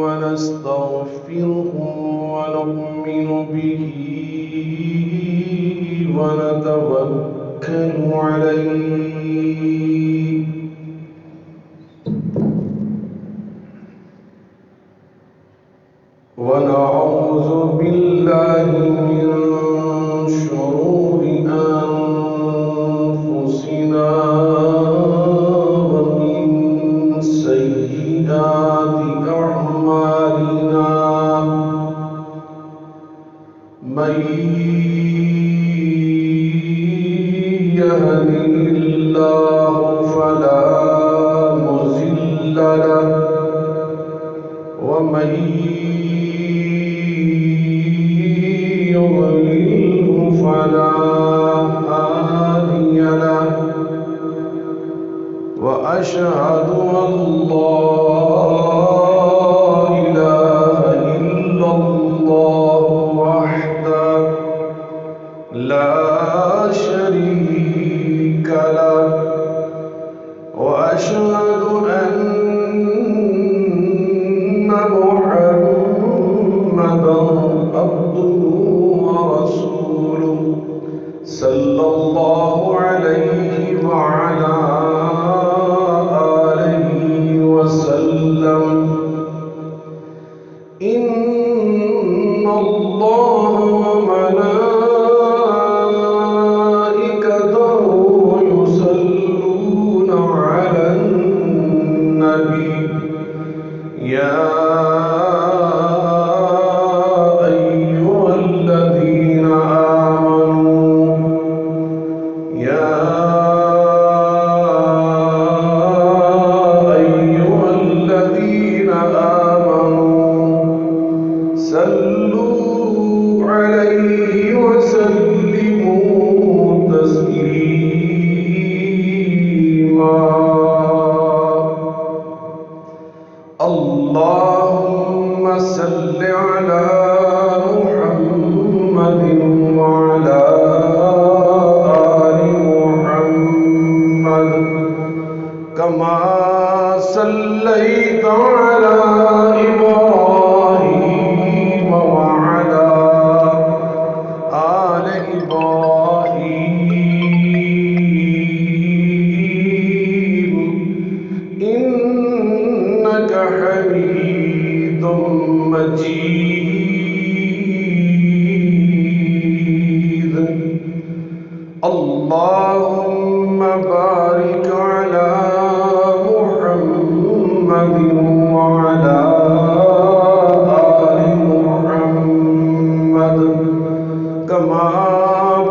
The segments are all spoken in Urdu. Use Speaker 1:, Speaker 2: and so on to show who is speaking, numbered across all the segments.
Speaker 1: ونستغفره ونؤمن به ونتوكل عليه ونعوذ بالله من شرور أنفسنا ومن سيئات أعمالنا من يهده الله فلا مضل له ومن يضلله فلا هادي له وأشهد أن لا إله إلا الله وحده لا شريك له وأشهد أن محمدا عبده ورسوله صلى الله عليه وعلى آله وسلم إن الله وملائكته يصلون على النبي يا أيها الذين آمنوا صلوا عليه وسلموا تسليما اللهم صل على محمد وعلى آل محمد كما صليت على إبراهيم وعلى آل إبراهيم إنك حميد مجيد اللهم بارك على محمد وعلى آل محمد كما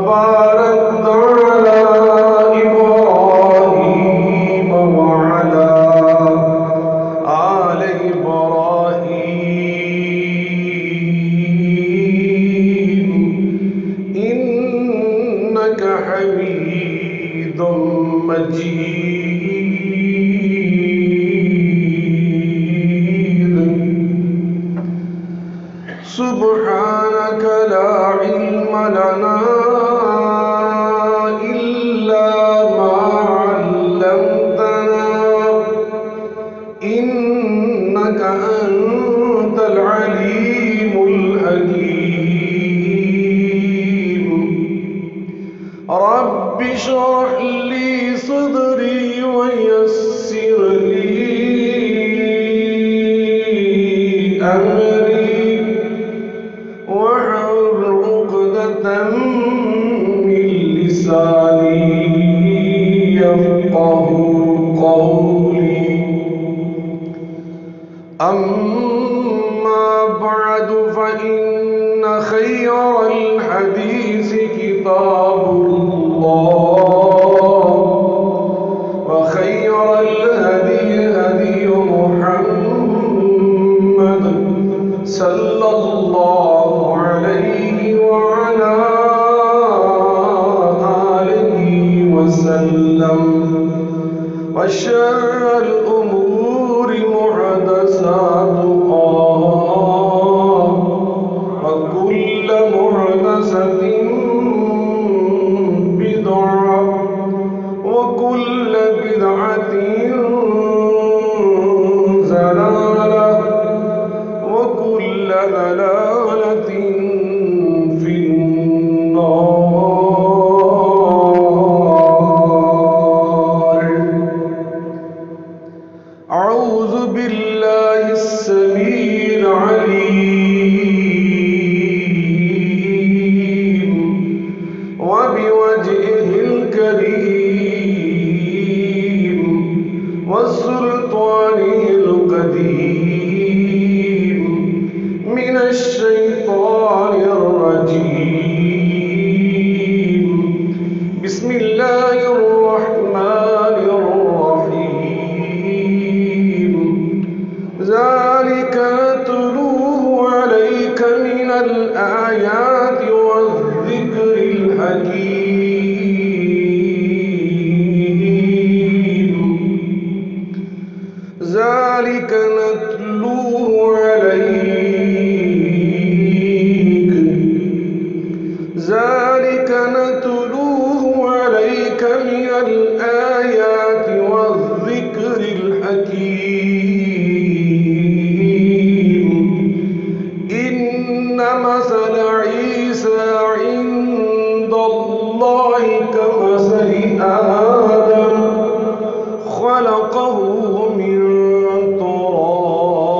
Speaker 1: باركت على إبراهيم وعلى آل إبراهيم إنك حميد مجيد سبحانك لا علم لنا إلا ما علمتنا إنك أنت العليم الحكيم رب اشرح لي صدري ويسر لي أمري واحلل عقدة من لساني يفقه قولي أما بعد فإن خير الحديث كتاب الله وخير الهدي هدي محمد صلى الله عليه وعلى آله وسلم وشر الأمور محدثاتها وكل محدثة بدعة وكل بدعة ضلالة الرجيم بسم الله الرحمن الرحيم ذلك نتلوه عليك من الآيات والذكر الحكيم ذلك نتلوه عليك من الآيات والذكر الحكيم إن مثل عيسى عند الله كمثل آدم خلقه من تراب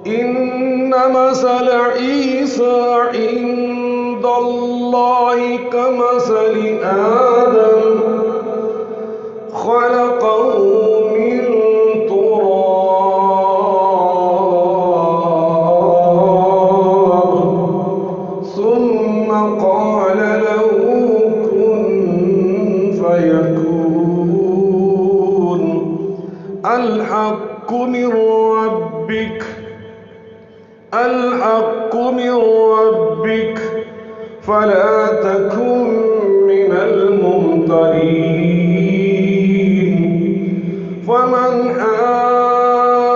Speaker 1: إن مثل عيسى عند الله كمثل آدم خلقه من تراب ثم قال له كن فيكون الحق من ربك فلا تكن من الممترين فمن حاجك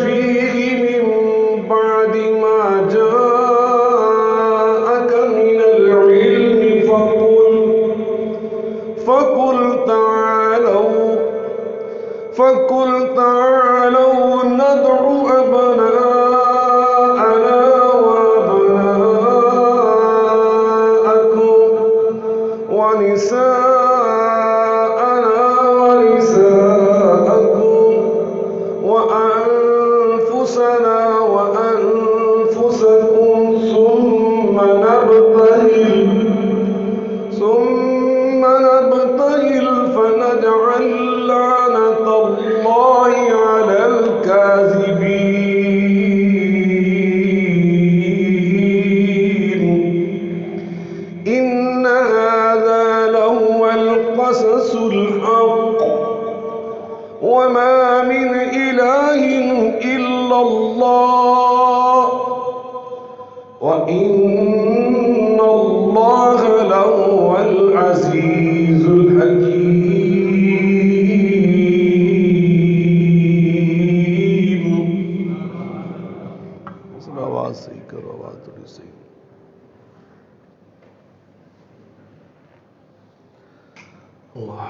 Speaker 1: فيه من بعد ما جاءك من العلم فقل تعالوا ندع أبناءنا وأبناءكم ونساءنا ونساءكم وأنفسنا وأنفسكم ثم نبتهل فنجعل لعنة الله على الكاذبين إن هذا لهو القصص الحق وما من إله إلا الله وإن الله لهو العزيز الحكيم. آواز صحیح کرو، آواز تھوڑی صحیح. اللہ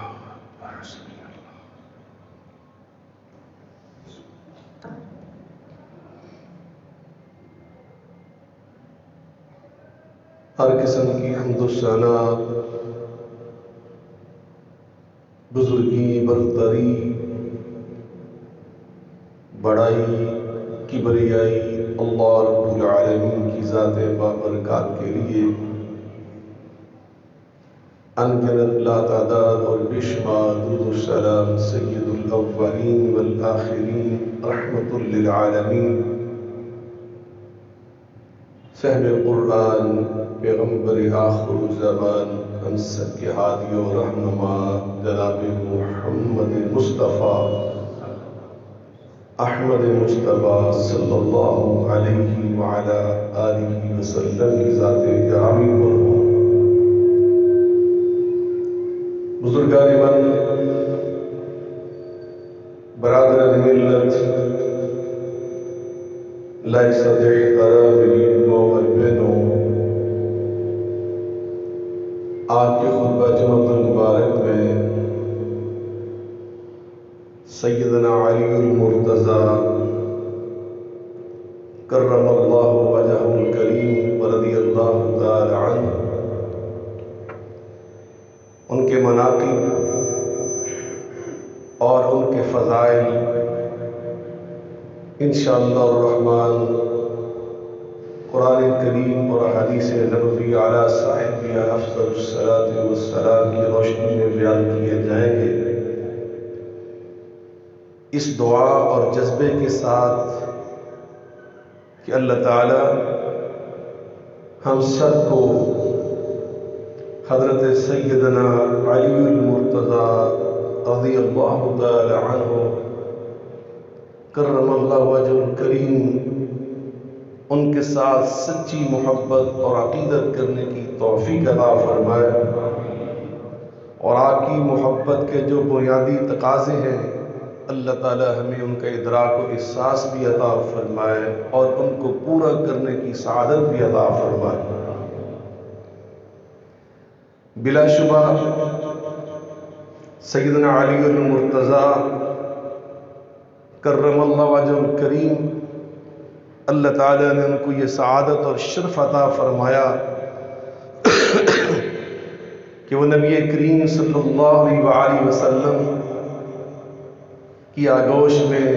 Speaker 1: ہر قسم کی حمد و ثنا، بزرگی، برتری، بڑائی، کبریائی اللہ رب العالمین کی ذات بابرکات کے لیے انگنت لا تعداد اور بے شمار درود و سلام سید الاولین والآخرین رحمت للعالمین صاحب قرآن پیغمبر آخر زمان ہم سب کے ہادی و رہنما جناب محمد مصطفیٰ احمد مصطفیٰ صلی اللہ علیہ وعلا آلہ وسلم کی ذات گرامی پر ہو. بزرگان من، برادران ملت، لائق صدر احترام علموں اور بہنوں، آج کے خطبہ جمعۃ المبارک میں سیدنا علی المرتضیٰ کرم اللہ وجہہ الکریم ورضی اللہ تعالی عنہ، ان کے مناقب اور ان کے فضائل انشاءاللہ الرحمن قرآن کریم اور حدیث نبوی علی صاحبہ افضل الصلاۃ والسلام کی روشنی میں بیان کیے جائیں گے. اس دعا اور جذبے کے ساتھ کہ اللہ تعالی ہم سب کو حضرت سیدنا علی المرتضی رضی اللہ تعالی عنہ کرم اللہ وجہ الکریم ان کے ساتھ سچی محبت اور عقیدت کرنے کی توفیق عطا فرمائے، اور آپ کی محبت کے جو بنیادی تقاضے ہیں اللہ تعالی ہمیں ان کا ادراک و احساس بھی عطا فرمائے اور ان کو پورا کرنے کی سعادت بھی عطا فرمائے۔ بلا شبہ سیدنا علی المرتضی کرم اللہ وجہ الکریم اللہ تعالیٰ نے ان کو یہ سعادت اور شرف عطا فرمایا کہ وہ نبی کریم صلی اللہ علیہ وسلم کی آغوش میں،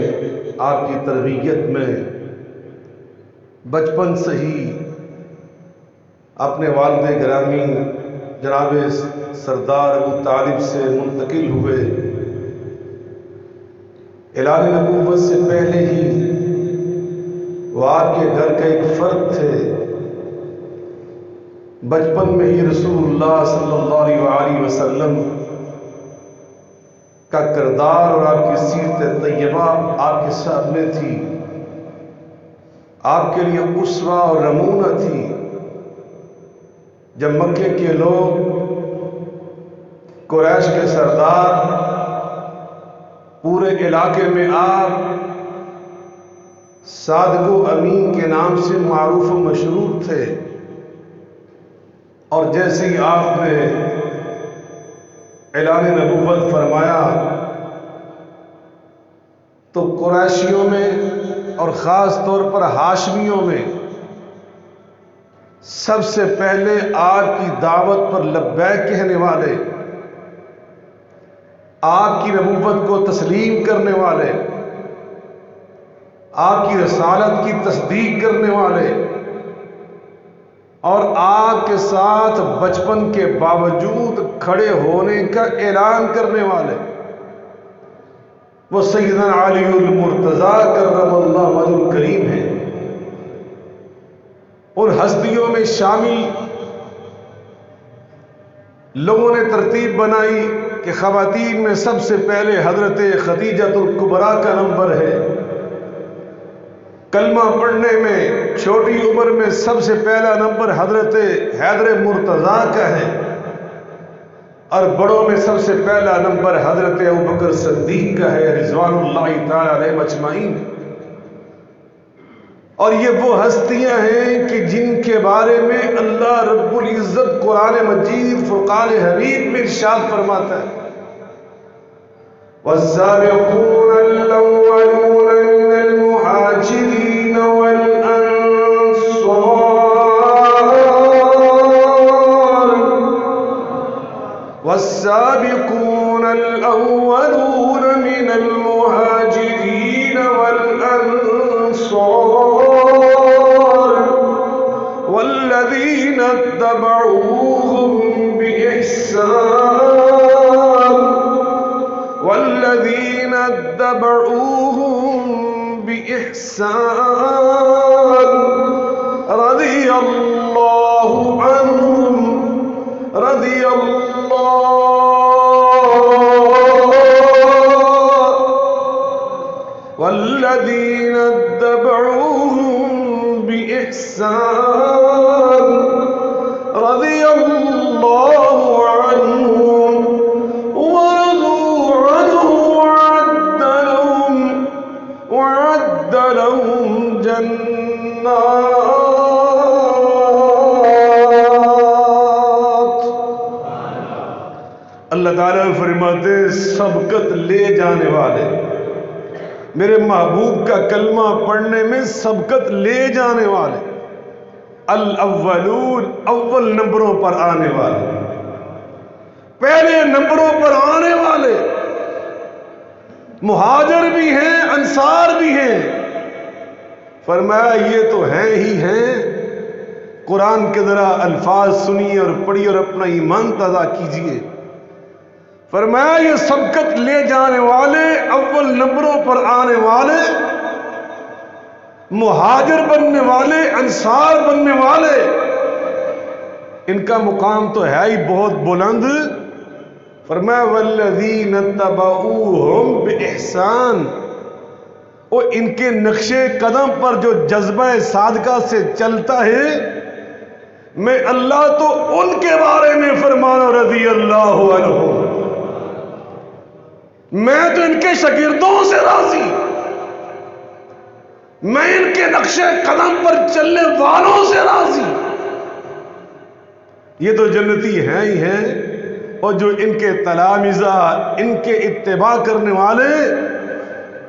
Speaker 1: آپ کی تربیت میں بچپن سے ہی اپنے والد گرامی جناب سردار ابو طالب سے منتقل ہوئے۔ اعلان نبوت سے پہلے ہی وہ آپ کے گھر کا ایک فرد تھے، بچپن میں ہی رسول اللہ صلی اللہ علیہ وسلم کا کردار اور آپ کی سیرت طیبہ آپ کے سامنے تھی، آپ کے لیے اسوہ اور نمونہ تھی۔ جب مکے کے لوگ، قریش کے سردار پورے علاقے میں آپ صادق و امین کے نام سے معروف و مشہور تھے، اور جیسے ہی آپ نے اعلان نبوت فرمایا تو قریشیوں میں اور خاص طور پر ہاشمیوں میں سب سے پہلے آپ کی دعوت پر لبیک کہنے والے، آپ کی نبوت کو تسلیم کرنے والے، آپ کی رسالت کی تصدیق کرنے والے، اور آپ کے ساتھ بچپن کے باوجود کھڑے ہونے کا اعلان کرنے والے وہ سیدنا علی المرتضی کرم اللہ وجہ الکریم ہیں۔ ان ہستیوں میں شامل لوگوں نے ترتیب بنائی کہ خواتین میں سب سے پہلے حضرت خدیجہ الکبریٰ کا نمبر ہے، کلمہ پڑھنے میں چھوٹی عمر میں سب سے پہلا نمبر حضرت حیدر مرتضیٰ کا ہے، اور بڑوں میں سب سے پہلا نمبر حضرت ابوبکر صدیق کا ہے رضوان اللہ تعالی علیہم اجمعین۔ اور یہ وہ ہستیاں ہیں کہ جن کے بارے میں اللہ رب العزت قرآن مجید فرقان حمید میں ارشاد فرماتا ہے، والسابقون الاولون من المہاجرین والسابقون الأولون من المهاجرين والأنصار والذين اتبعوهم بإحسان رضي الله عنهم والذين اتبعوهم بإحسان رضي الله عنهم ورضوا عنه وعد لهم جنات۔ اللہ تعالیٰ فرماتے سبقت لے جانے والے، میرے محبوب کا کلمہ پڑھنے میں سبقت لے جانے والے، الاولون اول نمبروں پر آنے والے، پہلے نمبروں پر آنے والے مہاجر بھی ہیں، انصار بھی ہیں۔ فرمایا یہ تو ہیں ہی ہیں، قرآن کے ذرا الفاظ سنیے اور پڑھیے اور اپنا ایمان تازہ کیجیے۔ فرمایا یہ سبقت لے جانے والے، اول نمبروں پر آنے والے مہاجر بننے والے، انصار بننے والے، ان کا مقام تو ہے ہی بہت بلند. فرمایا والذین اتبعوہم بإحسان، اور ان کے نقش قدم پر جو جذبہ صادقہ سے چلتا ہے، میں اللہ تو ان کے بارے میں فرمانا رضی اللہ عنہ، میں تو ان کے شاگردوں سے راضی، میں ان کے نقش قدم پر چلنے والوں سے راضی. یہ تو جنتی ہیں ہی ہیں، اور جو ان کے تلامذہ، ان کے اتباع کرنے والے،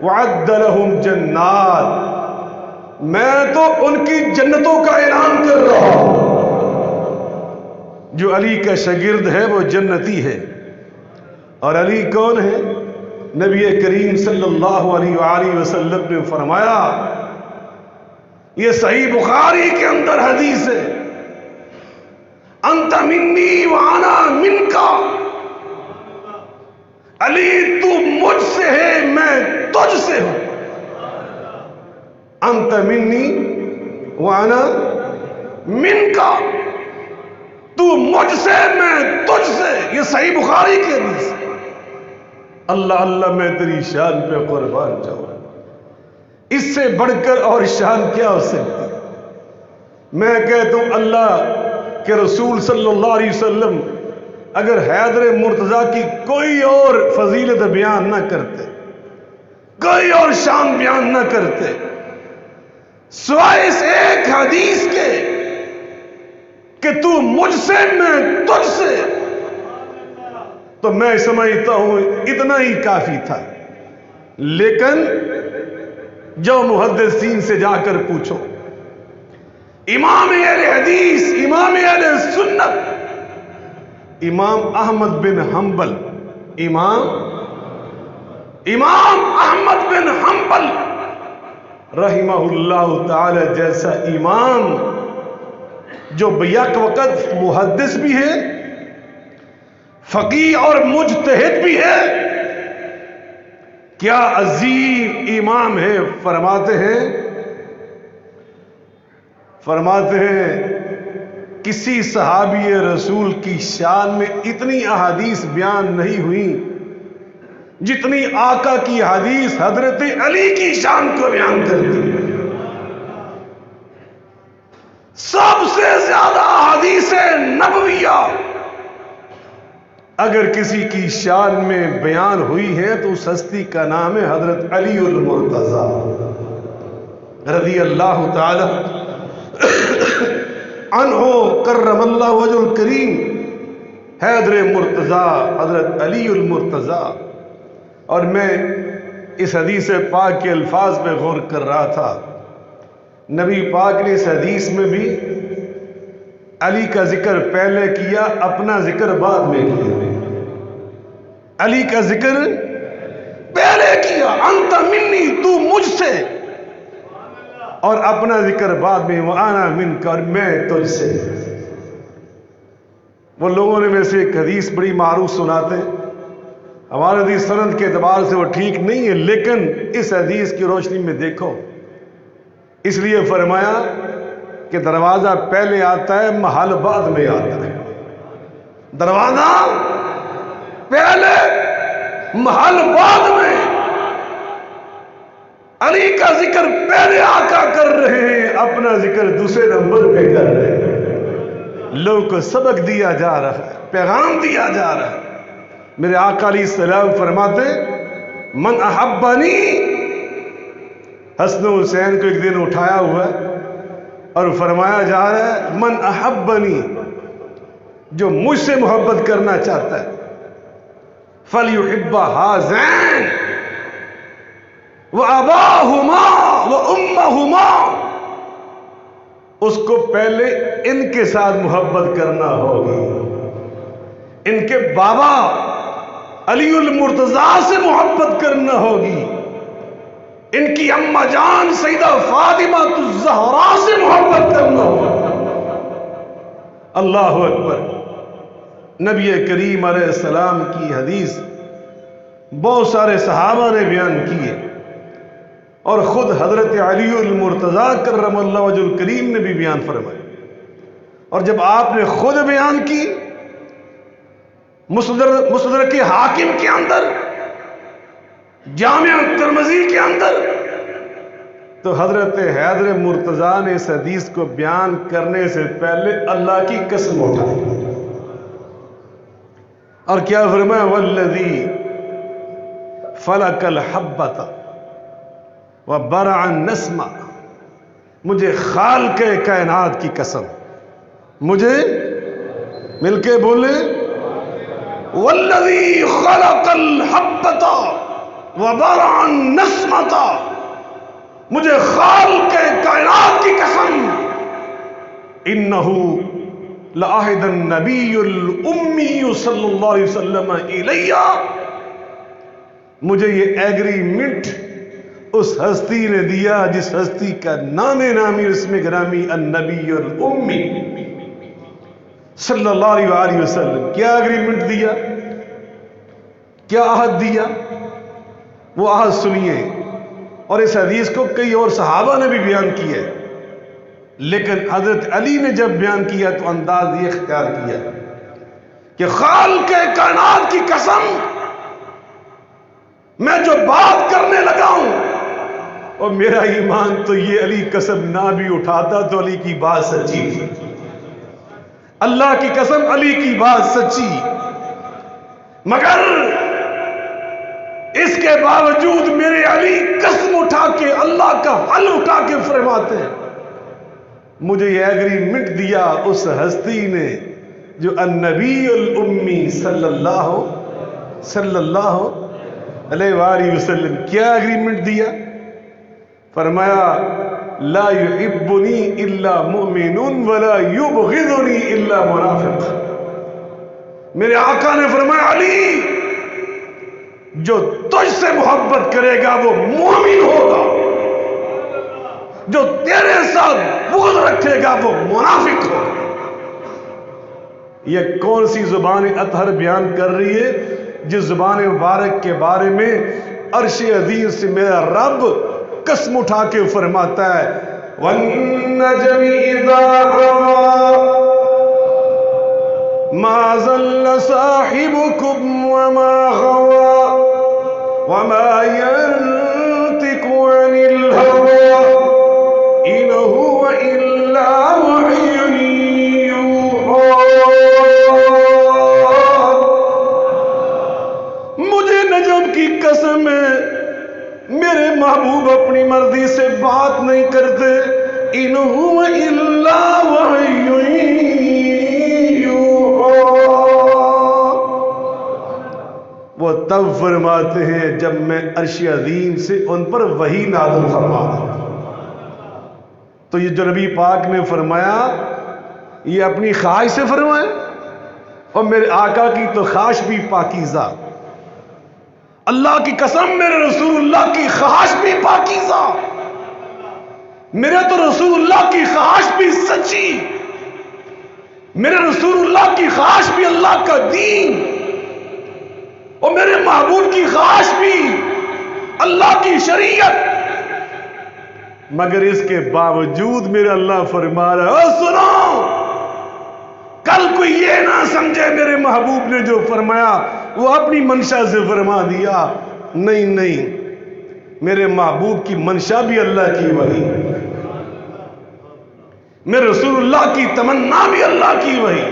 Speaker 1: وعد لہم جنات، میں تو ان کی جنتوں کا اعلان کر رہا ہوں. جو علی کا شاگرد ہے وہ جنتی ہے. اور علی کون ہے؟ نبی کریم صلی اللہ علیہ وآلہ وسلم نے فرمایا، یہ صحیح بخاری کے اندر حدیث ہے، انت منی وانا منکا، علی تو مجھ سے ہے میں تجھ سے ہوں. انت منی وانا منکا، تو مجھ سے میں تجھ سے. یہ صحیح بخاری کی حدیث. اللہ اللہ میں تیری شان پہ قربان جاؤں، اس سے بڑھ کر اور شان کیا ہو سکتی. میں کہتا ہوں اللہ کہ رسول صلی اللہ علیہ وسلم اگر حیدر مرتضیٰ کی کوئی اور فضیلت بیان نہ کرتے، کوئی اور شان بیان نہ کرتے سوائے اس ایک حدیث کے کہ تو مجھ سے میں تجھ سے، تو میں سمجھتا ہوں اتنا ہی کافی تھا. لیکن جو محدثین سے جا کر پوچھو، امام اہل حدیث، امام اہل سنت، امام احمد بن حنبل، امام احمد بن حنبل رحمہ اللہ تعالی جیسا امام، جو بیک وقت محدث بھی ہے، فقیہ اور مجتہد بھی ہے، کیا عظیم امام ہے. فرماتے ہیں کسی صحابی رسول کی شان میں اتنی احادیث بیان نہیں ہوئی جتنی آقا کی حدیث حضرت علی کی شان کو بیان کرتی ہے. سب سے زیادہ احادیث نبویہ اگر کسی کی شان میں بیان ہوئی ہے تو اس ہستی کا نام ہے حضرت علی المرتضیٰ رضی اللہ تعالی عنہ کرم اللہ وجہ الکریم. حیدر مرتضیٰ، حضرت علی المرتضیٰ. اور میں اس حدیث پاک کے الفاظ پہ غور کر رہا تھا. نبی پاک نے اس حدیث میں بھی علی کا ذکر پہلے کیا، اپنا ذکر بعد میں کیا. علی کا ذکر پہلے کیا، انت منی، تو مجھ سے، اور اپنا ذکر بعد میں، وانا منک، اور میں تجھ سے. وہ لوگوں نے میں سے ایک حدیث بڑی معروف سناتے ہیں، ہمارے حدیث سند کے اعتبار سے وہ ٹھیک نہیں ہے، لیکن اس حدیث کی روشنی میں دیکھو. اس لیے فرمایا کہ دروازہ پہلے آتا ہے، محل بعد میں آتا ہے. دروازہ پہلے، محل بعد میں. علی کا ذکر پہلے آقا کر رہے ہیں، اپنا ذکر دوسرے نمبر پہ کر رہے ہیں. لوگوں کو سبق دیا جا رہا ہے، پیغام دیا جا رہا ہے. میرے آقا علیہ السلام فرماتے من احبنی، حسن و حسین کو ایک دن اٹھایا ہوا ہے اور فرمایا جا رہا ہے من احبنی، جو مجھ سے محبت کرنا چاہتا ہے، فلیحب ہذین واباہما وامہما، اس کو پہلے ان کے ساتھ محبت کرنا ہوگی. ان کے بابا علی المرتضیٰ سے محبت کرنا ہوگی، ان کی اماں جان سیدہ فاطمہ الزہرا سے محبت کرنا ہوگی. اللہ اکبر. نبی کریم علیہ السلام کی حدیث بہت سارے صحابہ نے بیان کی ہے. اور خود حضرت علی المرتضیٰ کرم اللہ وجہ الکریم نے بھی بیان فرمایا. اور جب آپ نے خود بیان کی مستدرک حاکم کے اندر، جامع ترمذی کے اندر، تو حضرت حیدر مرتضیٰ نے اس حدیث کو بیان کرنے سے پہلے اللہ کی قسم اٹھائی اور کیا فرمایا؟ والذی فلق الحبۃ وبرع النسمہ، مجھے خالق کائنات کی قسم، مجھے مل کے بولے، والذی خلق الحبۃ وبرع النسمۃ، مجھے خالق کائنات کی قسم، انہ لعہد النبی الامی صلی اللہ علیہ وسلم الیہ، مجھے یہ ایگریمنٹ اس ہستی نے دیا جس ہستی کا نام نامی اسم گرامی النبی الامی صلی اللہ علیہ وآلہ وسلم. کیا ایگریمنٹ دیا، کیا عہد دیا؟ وہ عہد سنیے. اور اس حدیث کو کئی اور صحابہ نے بھی بیان کیا ہے، لیکن حضرت علی نے جب بیان کیا تو انداز یہ اختیار کیا کہ خالق کائنات کی قسم، میں جو بات کرنے لگا ہوں، اور میرا ایمان تو یہ علی قسم نہ بھی اٹھاتا تو علی کی بات سچی تھی. اللہ کی قسم علی کی بات سچی، مگر اس کے باوجود میرے علی قسم اٹھا کے اللہ کا حل اٹھا کے فرماتے ہیں مجھے یہ ایگریمنٹ دیا اس ہستی نے جو النبی الامی صلی اللہ علیہ وآلہ وسلم. کیا ایگریمنٹ دیا؟ فرمایا لا يحبنی الا مؤمن ولا یبغضنی الا منافق. میرے آقا نے فرمایا علی جو تجھ سے محبت کرے گا وہ مومن ہوگا، جو تیرے ساتھ بغض رکھے گا وہ منافق ہوگا. یہ کون سی زبان اطہر بیان کر رہی ہے جس زبان مبارک کے بارے میں عرش عظیم سے میرا رب قسم اٹھا کے فرماتا ہے وَالنَّجْمِ إِذَا هَوَىٰ مَا ضَلَّ صَاحِبُكُمْ وَمَا غَوَىٰ وَمَا يَنطِقُ عَنِ الْهَوَىٰ إِنْ هُوَ إِلَّا وَحْيٌ يُوحَىٰ. مجھے نجم کی قسم ہے میرے محبوب اپنی مرضی سے بات نہیں کرتے. ان هو الا وحی یوحی. وہ تب فرماتے ہیں جب میں عرش عظیم سے ان پر وحی نازل فرماتا ہوں. تو یہ جو نبی پاک نے فرمایا یہ اپنی خواہش سے فرمایا، اور میرے آقا کی تو خواہش بھی پاکیزہ. اللہ کی قسم میرے رسول اللہ کی خواہش بھی پاکیزہ، میرے تو رسول اللہ کی خواہش بھی سچی، میرے رسول اللہ کی خواہش بھی اللہ کا دین، اور میرے محبوب کی خواہش بھی اللہ کی شریعت. مگر اس کے باوجود میرے اللہ فرما رہا ہے سنو، کل کوئی یہ نہ سمجھے میرے محبوب نے جو فرمایا وہ اپنی منشا سے فرما دیا. نہیں، میرے محبوب کی منشا بھی اللہ کی وحی، میرے رسول اللہ کی تمنا بھی اللہ کی وحی،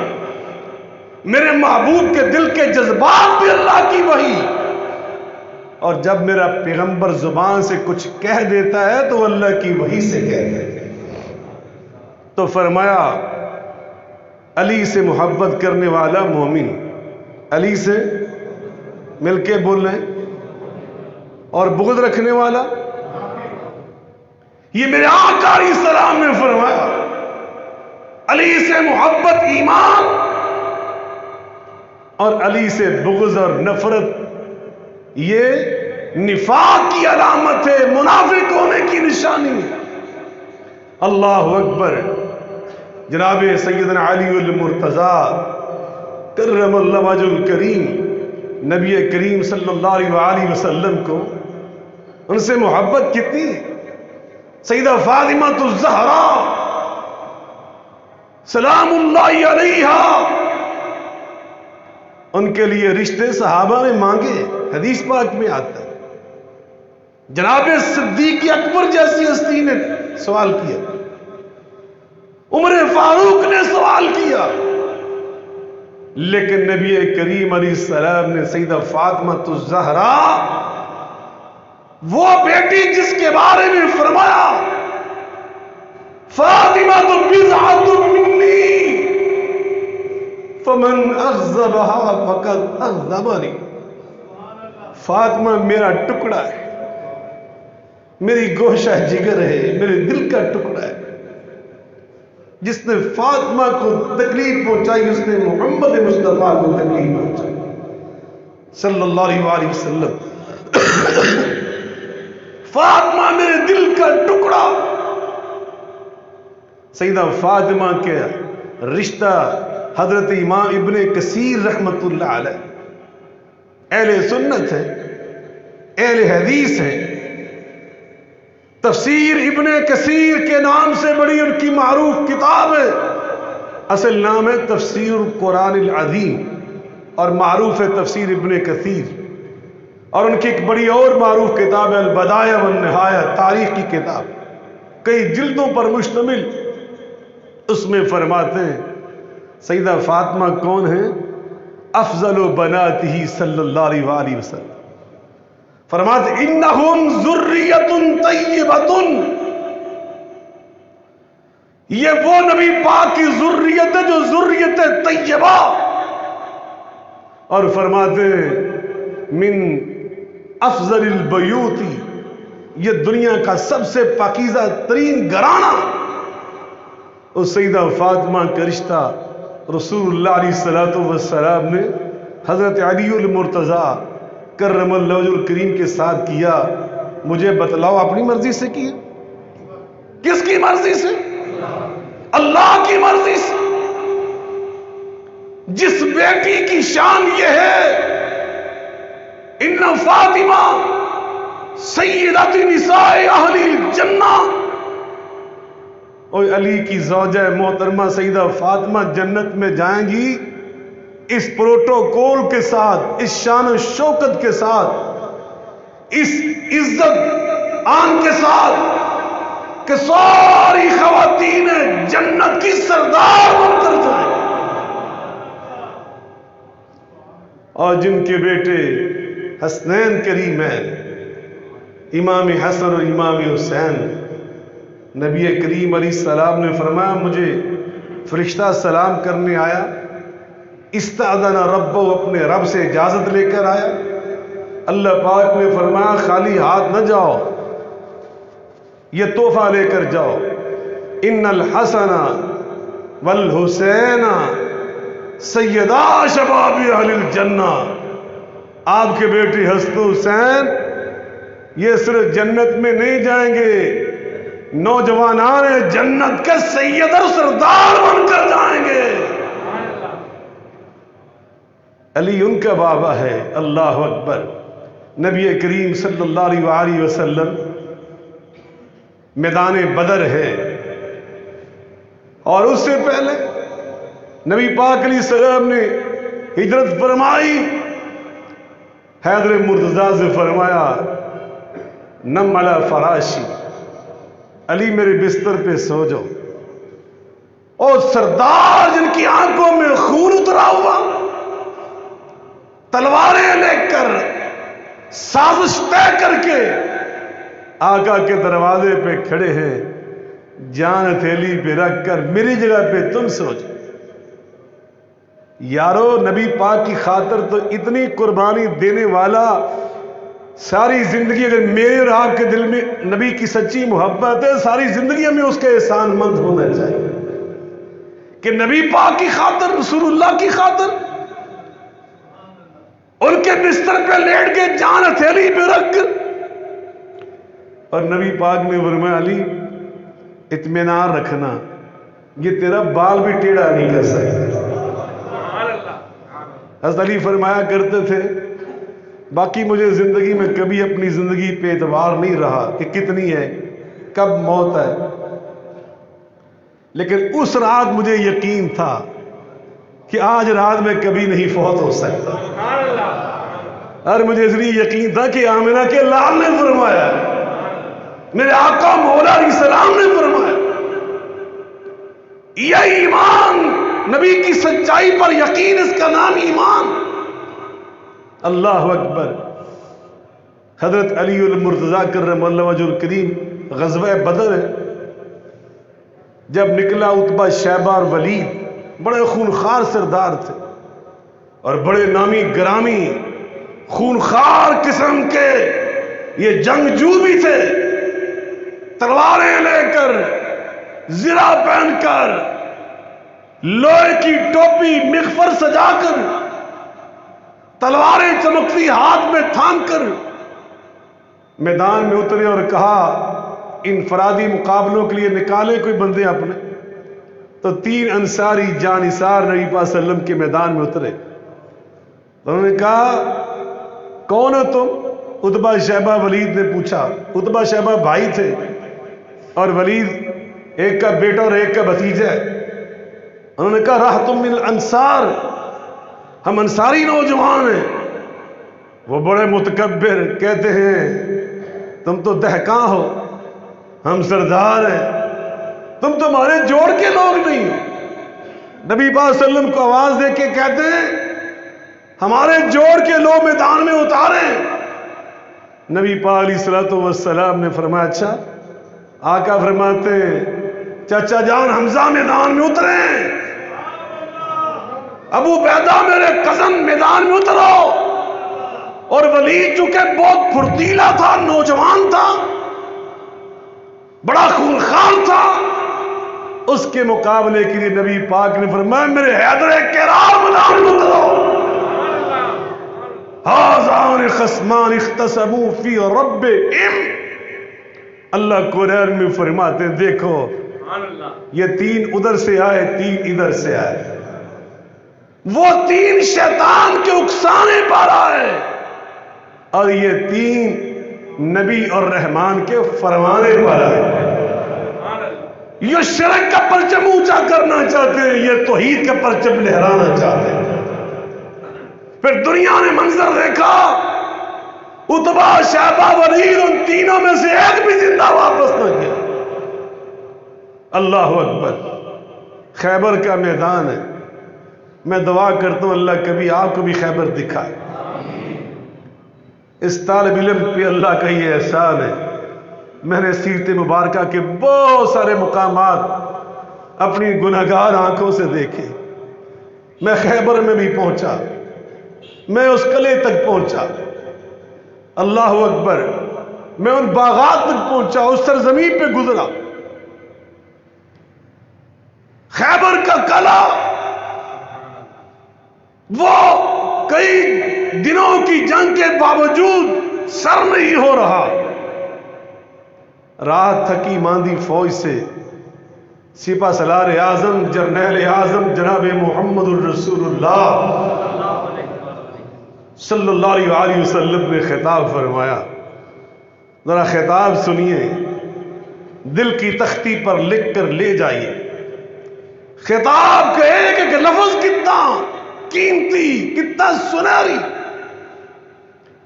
Speaker 1: میرے محبوب کے دل کے جذبات بھی اللہ کی وحی. اور جب میرا پیغمبر زبان سے کچھ کہہ دیتا ہے تو اللہ کی وحی سے کہتا ہے. تو فرمایا علی سے محبت کرنے والا مومن، علی سے مل کے بول رہے ہیں، اور بغض رکھنے والا، یہ میرے آقا علیہ السلام نے فرمایا علی سے محبت ایمان، اور علی سے بغض اور نفرت یہ نفاق کی علامت ہے، منافق ہونے کی نشانی ہے. اللہ اکبر. جناب سیدنا علی المرتضیٰ کرم اللہ وجہ الکریم نبی کریم صلی اللہ علیہ وآلہ وسلم کو ان سے محبت کتنی ہے. سیدہ فاطمہ الزہرا سلام اللہ علیہا، ان کے لیے رشتے صحابہ نے مانگے. حدیث پاک میں آتا ہے جناب صدیق اکبر جیسی ہستی نے سوال کیا، عمر فاروق نے سوال کیا، لیکن نبی کریم علیہ السلام نے سیدہ فاطمہ الزہرا، وہ بیٹی جس کے بارے میں فرمایا فاطمہ تو بضعۃ منی فمن اغضبها فقد اغضبنی، فاطمہ میرا ٹکڑا ہے، میری گوشہ جگر ہے، میرے دل کا ٹکڑا ہے. جس نے فاطمہ کو تکلیف پہنچائی اس نے محمد مصطفیٰ کو تکلیف پہنچائی صلی اللہ علیہ وسلم. فاطمہ میرے دل کا ٹکڑا. سیدہ فاطمہ کے رشتہ حضرت امام ابن کثیر رحمت اللہ علیہ اہل سنت ہے، اہل حدیث ہے. تفسیر ابن کثیر کے نام سے بڑی ان کی معروف کتاب ہے. اصل نام ہے تفسیر القرآن العظیم اور معروف ہے تفسیر ابن کثیر. اور ان کی ایک بڑی اور معروف کتاب ہے البدایہ والنہایہ، تاریخ کی کتاب، کئی جلدوں پر مشتمل. اس میں فرماتے ہیں سیدہ فاطمہ کون ہیں؟ افضل بناتہ صلی اللہ علیہ وسلم. فرماتے انہم ذریۃ طیبۃ، یہ وہ نبی پاک کی ذریت ہے جو ذریت طیبہ. اور فرماتے من افضل البیوت، یہ دنیا کا سب سے پاکیزہ ترین گھرانہ. اور سیدہ فاطمہ کا رشتہ رسول اللہ علیہ السلام نے حضرت علی المرتضیٰ کرم اللہ وجہہ الکریم کے ساتھ کیا. مجھے بتلاؤ اپنی مرضی سے کیا؟ کس کی مرضی سے؟ اللہ کی مرضی سے. جس بیٹی کی شان یہ ہے ان فاطمہ سیدۃ نساء اہل الجنہ، اور علی کی زوجہ محترمہ سیدہ فاطمہ جنت میں جائیں گی اس پروٹوکول کے ساتھ، اس شان و شوکت کے ساتھ، اس عزت آن کے ساتھ کہ ساری خواتین جنت کی سردار بن کر جائیں. اور جن کے بیٹے حسنین کریمین امام حسن اور امام حسین، نبی کریم علیہ السلام نے فرمایا مجھے فرشتہ سلام کرنے آیا، استأذن ربہ، اپنے رب سے اجازت لے کر آیا. اللہ پاک نے فرمایا خالی ہاتھ نہ جاؤ، یہ تحفہ لے کر جاؤ. ان الحسن والحسین سیدا شباب اہل الجنہ، آپ کے بیٹے حسن حسین یہ صرف جنت میں نہیں جائیں گے، نوجوانان جنت کے سید اور سردار بن کر جائیں گے. علی ان کا بابا ہے. اللہ اکبر. نبی کریم صلی اللہ علیہ وسلم میدان بدر ہے، اور اس سے پہلے نبی پاک علیہ السلام نے ہجرت فرمائی. حیدر مرتضیٰ سے فرمایا نم علی فراشی، علی میرے بستر پہ سو جاؤ. اور سردار جن کی آنکھوں میں خون اترا ہوا، تلواریں لے کر سازش طے کر کے آقا کے دروازے پہ کھڑے ہیں، جان ہتھیلی پہ رکھ کر میری جگہ پہ تم سو جاؤ. یارو نبی پاک کی خاطر تو اتنی قربانی دینے والا، ساری زندگی اگر میرے اور آپ کے دل میں نبی کی سچی محبت ہے، ساری زندگی میں اس کے احسان مند ہونا چاہیے کہ نبی پاک کی خاطر، رسول اللہ کی خاطر ان کے بستر پہ لیٹ کے جان ہتھیلی پہ رکھ کر. اور نبی پاک نے فرمایا علی اطمینان رکھنا، یہ تیرا بال بھی ٹیڑھا نہیں کر سکتا. حضرت علی فرمایا کرتے تھے باقی مجھے زندگی میں کبھی اپنی زندگی پہ اعتبار نہیں رہا کہ کتنی ہے، کب موت ہے، لیکن اس رات مجھے یقین تھا کہ آج رات میں کبھی نہیں فوت ہو سکتا، اور مجھے اس لیے یقین تھا کہ آمنہ کے لال نے فرمایا، میرے آقا مولا علیہ السلام نے فرمایا، یہ ایمان، نبی کی سچائی پر یقین، اس کا نام ایمان۔ اللہ اکبر۔ حضرت علی المرتضیٰ کرم اللہ وجہ الکریم، غزوہ بدر ہے، جب نکلا عتبہ، شیبہ اور ولید، بڑے خونخوار سردار تھے اور بڑے نامی گرامی خونخوار قسم کے یہ جنگجو بھی تھے، تلواریں لے کر، زرہ پہن کر، لوہے کی ٹوپی مغفر سجا کر، تلواریں چمکتی ہاتھ میں تھام کر میدان میں اترے اور کہا انفرادی مقابلوں کے لیے نکالے کوئی بندے اپنے، تو 3 انصاری جانثار نبی پاک صلی اللہ علیہ وسلم کے میدان میں اترے، تو انہوں نے کہا کون ہو تم؟ عتبہ شیبہ ولید نے پوچھا۔ عتبہ شیبہ بھائی تھے اور ولید ایک کا بیٹا اور ایک کا بھتیجا ہے۔ انہوں نے کہا رحتم من الانصار، ہم انصاری نوجوان ہیں۔ وہ بڑے متکبر کہتے ہیں تم تو دہکاں ہو، ہم سردار ہیں، تم تمہارے جوڑ کے لوگ نہیں ہو۔ نبی پاک صلی اللہ علیہ وسلم کو آواز دے کے کہتے ہیں ہمارے جوڑ کے لوگ میدان میں اتاریں۔ نبی پاک علیہ الصلوۃ والسلام نے فرمایا اچھا؟ آقا فرماتے ہیں چچا جان حمزہ میدان میں اتریں، ابو عبیدہ میرے کزن میدان میں اترو، اور ولید چونکہ بہت پھرتیلا تھا، نوجوان تھا، بڑا خونخوار تھا، اس کے مقابلے کے لیے نبی پاک نے فرمایا میرے حیدر کرام میدان میں اترو۔ ہذان خصمان اختصموا فی ربہم، اللہ قرآن میں فرماتے ہیں دیکھو یہ 3 ادھر سے آئے، 3 ادھر سے آئے، وہ 3 شیطان کے اکسانے پر آئے اور یہ 3 نبی اور رحمان کے فرمانے پر آئے۔ یہ شرک کا پرچم اونچا کرنا چاہتے ہیں، یہ توحید کا پرچم لہرانا چاہتے ہیں۔ پھر دنیا نے منظر دیکھا، عتبہ شیبہ ولید ان تینوں میں سے ایک بھی زندہ واپس نہ گیا۔ اللہ اکبر۔ خیبر کا میدان ہے، میں دعا کرتا ہوں اللہ کبھی آپ کو بھی خیبر دکھائے۔ اس طالب علم پہ اللہ کا یہ احسان ہے، میں نے سیرت مبارکہ کے بہت سارے مقامات اپنی گناہگار آنکھوں سے دیکھے۔ میں خیبر میں بھی پہنچا، میں اس قلعے تک پہنچا، اللہ اکبر، میں ان باغات تک پہنچا، اس سرزمین پہ گزرا۔ خیبر کا قلعہ وہ کئی دنوں کی جنگ کے باوجود سر نہیں ہو رہا۔ رات تھکی ماندی فوج سے سپہ سالار اعظم جرنیل اعظم جناب محمد الرسول اللہ صلی اللہ علیہ وسلم نے خطاب فرمایا، ذرا خطاب سنیے، دل کی تختی پر لکھ کر لے جائیے۔ خطاب کا ایک ایک لفظ کتنا قیمتی، کتنا سنہری۔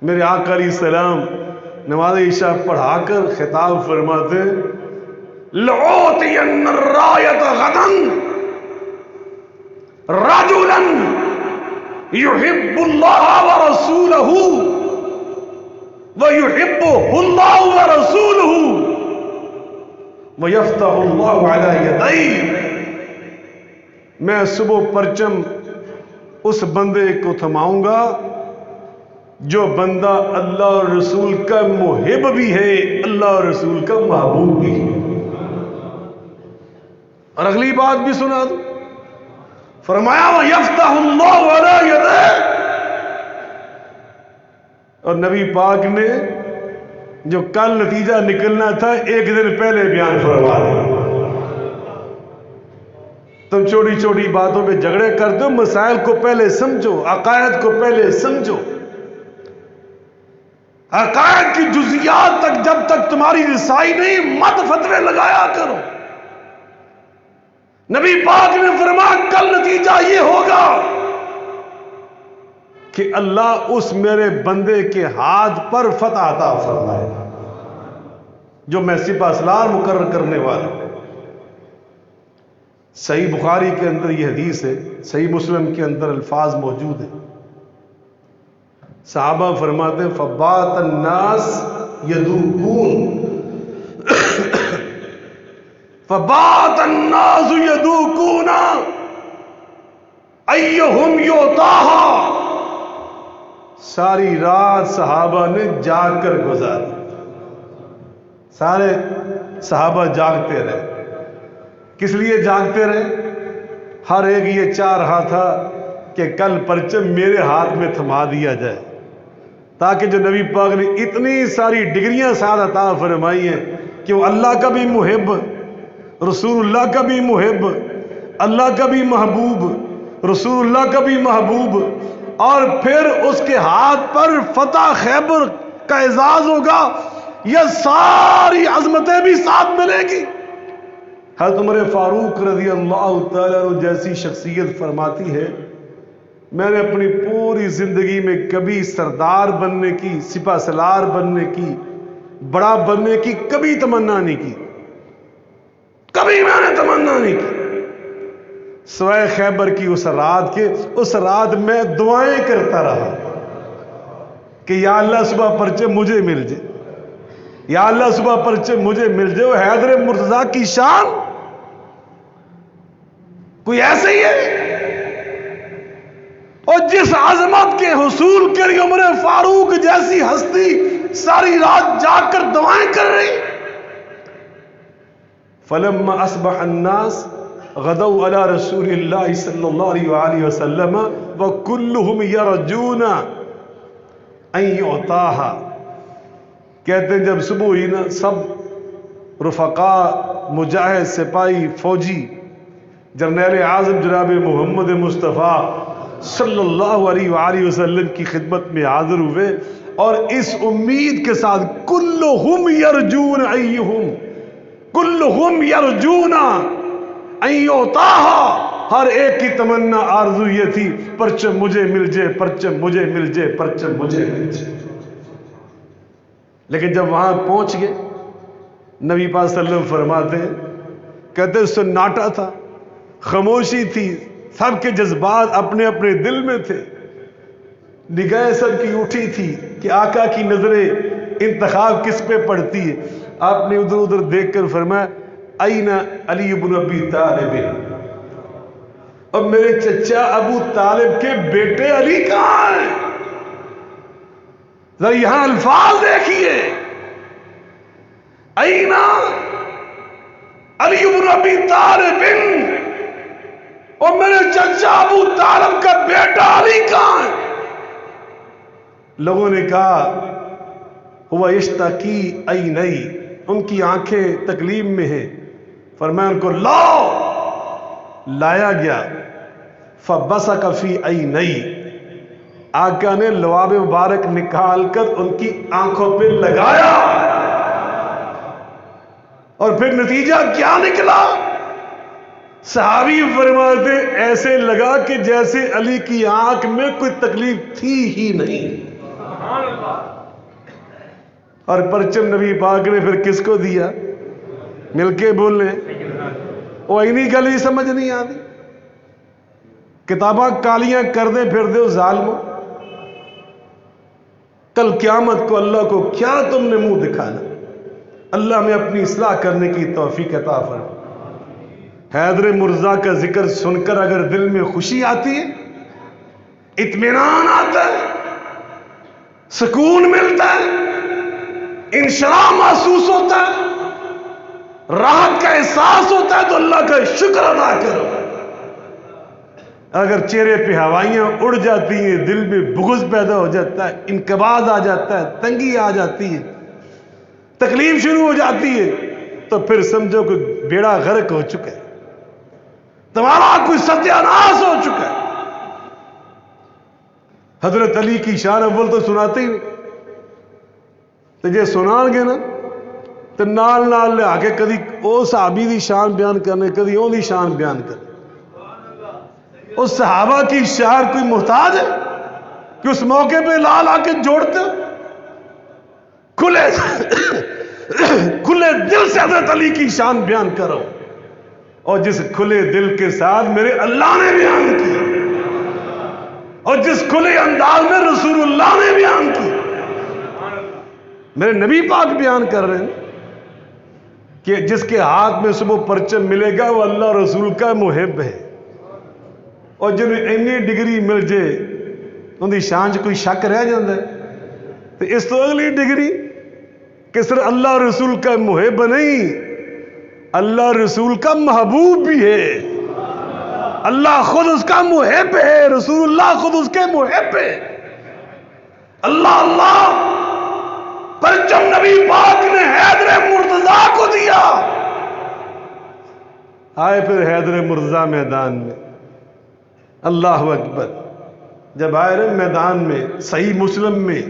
Speaker 1: میرے آقا علیہ السلام نماز عشاء پڑھا کر خطاب فرماتے لَأُعْطِيَنَّ الرَّایَةَ غَدًا رَجُلًا يُحِبُّ اللَّهَ وَرَسُولَهُ وَيُحِبُّهُ اللَّهُ وَرَسُولُهُ وَيَفْتَحُ اللَّهُ عَلَى يَدَيْهِ۔ میں صبح پرچم اس بندے کو تھماؤں گا جو بندہ اللہ اور رسول کا محب بھی ہے، اللہ اور رسول کا محبوب بھی ہے۔ اور اگلی بات بھی سنا دو، فرمایا وَيَفْتَحُ اللَّهُ عَلَى يَدَيْهِ۔ اور نبی پاک نے جو کل نتیجہ نکلنا تھا ایک دن پہلے بیان فرما دیا۔ تم چھوٹی چھوٹی باتوں پہ جھگڑے کرتے ہو، مسائل کو پہلے سمجھو، عقائد کو پہلے سمجھو۔ عقائد کی جزیات تک جب تک تمہاری رسائی نہیں مت فتوے لگایا کرو. نبی پاک نے فرمایا کل نتیجہ یہ ہوگا کہ اللہ اس میرے بندے کے ہاتھ پر فتح عطا فرمائے جو میں سپہ سالار مقرر کرنے والا. صحیح بخاری کے اندر یہ حدیث ہے، صحیح مسلم کے اندر الفاظ موجود ہیں. صحابہ فرماتے ہیں فبات الناس یذوقون فبات الناس یذوقون ایہم یعطاہا. ساری رات صحابہ نے جاگ کر گزاری. سارے صحابہ جاگتے رہے. کس لیے جاگتے رہے؟ ہر ایک یہ چاہ رہا تھا کہ کل پرچم میرے ہاتھ میں تھما دیا جائے، تاکہ جو نبی پاک نے اتنی ساری ڈگریاں ساتھ عطا فرمائی ہیں کہ وہ اللہ کا بھی محب، رسول اللہ کا بھی محب، اللہ کا بھی محبوب، رسول اللہ کا بھی محبوب، اور پھر اس کے ہاتھ پر فتح خیبر کا اعزاز ہوگا. یہ ساری عظمتیں بھی ساتھ ملے گی. حضرت عمر فاروق رضی اللہ تعالیٰ عنہ جیسی شخصیت فرماتی ہے میں نے اپنی پوری زندگی میں کبھی سردار بننے کی، سپہ سالار بننے کی، بڑا بننے کی کبھی تمنا نہیں کی. کبھی میں نے تمنا نہیں کی سوائے خیبر کی اس رات کے. اس رات میں دعائیں کرتا رہا کہ یا اللہ صبح پرچم مجھے مل جائے، یا اللہ صبح پرچم مجھے مل جائے. حیدر مرتضیٰ کی شان کوئی ایسے ہی ہے. اور جس عظمت کے حصول کے لیے عمر فاروق جیسی ہستی ساری رات جاگ کر دعائیں کر رہی. فلما اصبح الناس غدوا على رسول اللہ صلی اللہ علیہ وآلہ وسلم وكلهم يرجون ان يعطاها. کہتے ہیں جب صبح ہوئی نا سب رفقاء، مجاہد، سپاہی، فوجی جرنیل اعظم جناب محمد مصطفیٰ صلی اللہ علیہ وآلہ وسلم کی خدمت میں حاضر ہوئے اور اس امید کے ساتھ کلہم یرجون ایہم، کلہم یرجون ان یعطاہا. ہر ایک کی تمنا آرزو یہ تھی پرچم مجھے مل جائے، پرچم مجھے مل جائے، پرچم مجھے مل جائے. لیکن جب وہاں پہنچ گئے نبی پاک صلی اللہ علیہ وسلم فرماتے ہیں، کہتے سناٹا تھا، خاموشی تھی، سب کے جذبات اپنے اپنے دل میں تھے. نگاہیں سب کی اٹھی تھی کہ آقا کی نظریں انتخاب کس پہ پڑتی ہے. آپ نے ادھر ادھر دیکھ کر فرمایا این علی بن ابی طالب، اور میرے چچا ابو طالب کے بیٹے علی کہاں ہیں؟ ذرا یہاں الفاظ دیکھیے، این علی بن ابی طالب، اور میرے چچا ابو طالب کا بیٹا علی کہاں ہے؟ لوگوں نے کہا ہوا یشتکی عینی، ان کی آنکھیں تکلیف میں ہیں. فرمایا ان کو لایا گیا. فبصق فی عینی، آقا نے لعاب مبارک نکال کر ان کی آنکھوں پہ لگایا. اور پھر نتیجہ کیا نکلا؟ صحابی فرماتے ایسے لگا کہ جیسے علی کی آنکھ میں کوئی تکلیف تھی ہی نہیں. اور پرچم نبی پاک نے پھر کس کو دیا؟ مل کے بولنے. وہ انہی گلی سمجھ نہیں آتی. کتاباں کالیاں کر دے پھر دے ظالموں. کل قیامت کو اللہ کو کیا تم نے منہ دکھانا؟ اللہ میں اپنی اصلاح کرنے کی توفیق عطا فرمائے. حیدر مرتضیٰ کا ذکر سن کر اگر دل میں خوشی آتی ہے، اطمینان آتا ہے، سکون ملتا ہے، انشراح محسوس ہوتا ہے، راحت کا احساس ہوتا ہے، تو اللہ کا شکر ادا کرو. اگر چہرے پہ ہوائیاں اڑ جاتی ہیں، دل میں بغض پیدا ہو جاتا ہے، انقباض آ جاتا ہے، تنگی آ جاتی ہے، تکلیف شروع ہو جاتی ہے، تو پھر سمجھو کہ بیڑا غرق ہو چکا ہے، تمہارا کوئی ستیاناش ہو چکا ہے. حضرت علی کی شان اول تو سناتے ہی نہیں.
Speaker 2: تو جے سنان گے نا تو نال نال لے آکے کدی او صحابی دی شان بیان کرنے، کدی اون دی شان بیان کرنے۔ اس صحابہ کی شان کوئی محتاج ہے کہ اس موقع پہ لال آ کے جوڑتے ہو؟ کھلے دل سے حضرت علی کی شان بیان کرو، اور جس کھلے دل کے ساتھ میرے اللہ نے بیان کی، اور جس کھلے انداز میں رسول اللہ نے بیان کی، میرے نبی پاک بیان کر رہے ہیں کہ جس کے ہاتھ میں صبح پرچم ملے گا وہ اللہ رسول کا محب ہے، اور جن اینی ڈگری مل جائے ان کی شان کوئی شک رہ جاتا ہے؟ تو اس تو اگلی ڈگری کہ صرف اللہ رسول کا محب نہیں، اللہ رسول کا محبوب بھی ہے، اللہ خود اس کا محب ہے، رسول اللہ خود اس کے محب ہے۔ اللہ اللہ پرچم نبی پاک نے حیدر مرتضیٰ کو دیا، آئے پھر حیدر مرتضیٰ میدان میں، اللہ اکبر، جب آئے میدان میں صحیح مسلم میں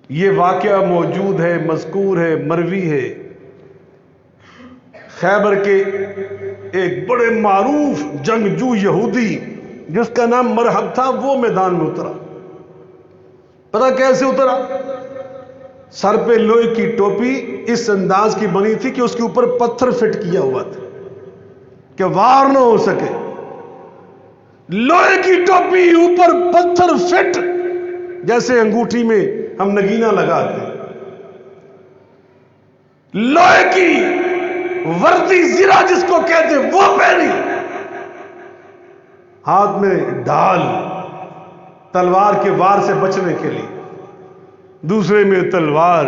Speaker 2: یہ واقعہ موجود ہے، مذکور ہے، مروی ہے، خیبر کے ایک بڑے معروف جنگجو یہودی جس کا نام مرحب تھا وہ میدان میں اترا۔ پتہ کیسے اترا؟ سر پہ لوہے کی ٹوپی اس انداز کی بنی تھی کہ اس کے اوپر پتھر فٹ کیا ہوا تھا کہ وار نہ ہو سکے، لوہے کی ٹوپی اوپر پتھر فٹ، جیسے انگوٹھی میں ہم نگینہ لگاتے ہیں، لوہے کی وردی زرہ جس کو کہتے وہ پہنی، ہاتھ میں ڈھال تلوار کے وار سے بچنے کے لیے، دوسرے میں تلوار،